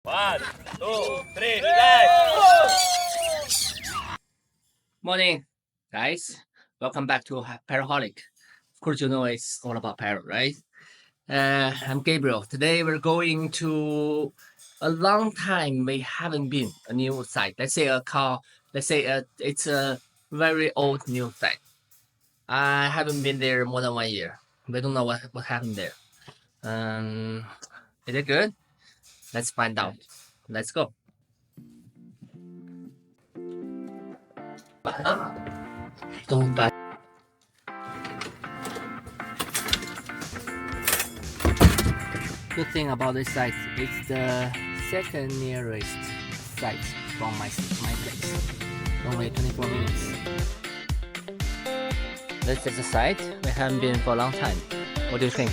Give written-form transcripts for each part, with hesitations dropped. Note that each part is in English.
1, 2, 3, relax. Morning, guys. Welcome back to Parrot. Of course, you know it's all about Parrot, right? I'm Gabriel. Today we're going to a long time we haven't been a new site. Let's say it's a very old new site. I haven't been there more than 1 year. We don't know what happened there. Is it good? Let's find out. Let's go. Don't buy. Good thing about this site, it's the second nearest site from my place. Only 24 minutes. This is a site we haven't been for a long time. What do you think?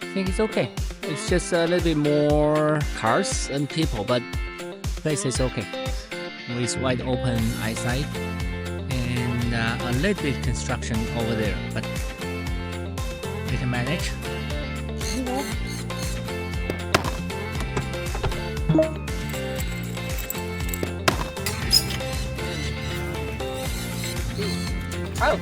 I think it's okay. It's just a little bit more cars and people, but place is okay. With wide open eyesight and a little bit construction over there, but we can manage. Oh.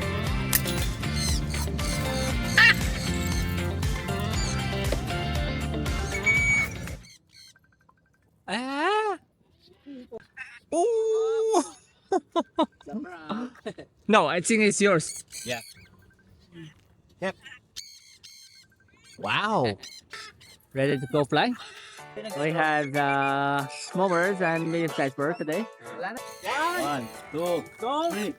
Ah. Oh. No, I think it's yours. Yeah. Yep. Wow. Ready to go fly? We have small birds and medium-sized birds today. 1, 2, 3.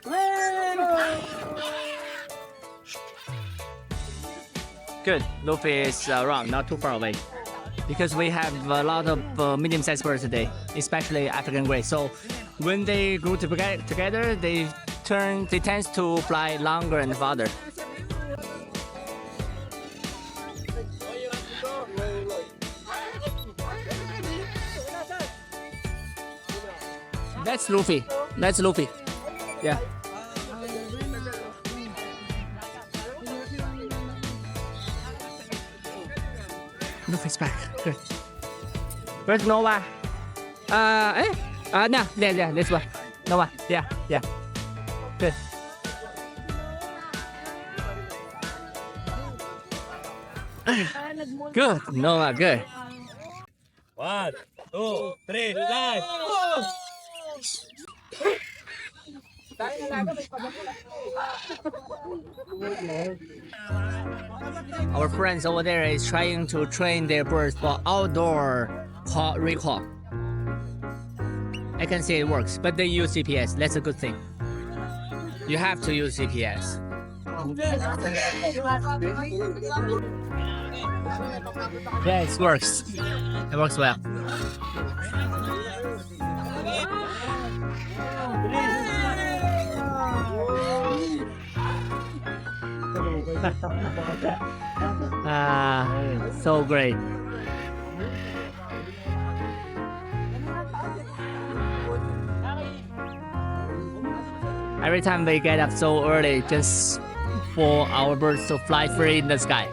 Good. Luffy is around, not too far away. Because we have a lot of medium-sized birds today, especially African gray. So when they grow together, they tend to fly longer and farther. That's Luffy. That's Luffy. Yeah. Luffy's back. Good. Where's Nova? No, yeah, this one. Nova. Yeah. Good. Good. Nova, good. 1, 2, 3, relax. Our friends over there is trying to train their birds for outdoor recall. I can see it works, but they use GPS. That's a good thing. You have to use GPS. Yeah, it works. It works well. So great. Every time we get up so early just for our birds to fly free in the sky.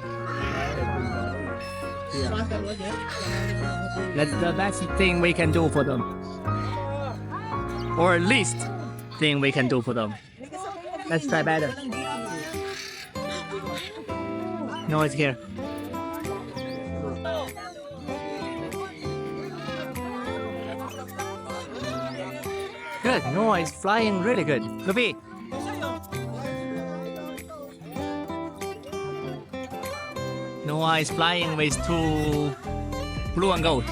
That's the best thing we can do for them. Or least thing we can do for them. Let's try better. No, it's here. Good. Noah is flying really good. Luffy. Noah is flying with two blue and gold.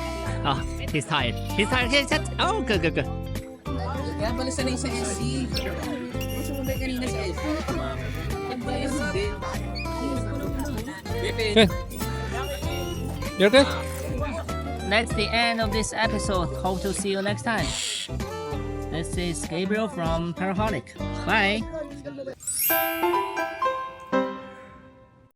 Oh, he's tired. He's tired. Oh, good. Kaya pala sanay sa SC. Gusto mo ba kanina sa SC? Good. You're good? That's the end of this episode. Hope to see you next time. This is Gabriel from Parrot. Bye.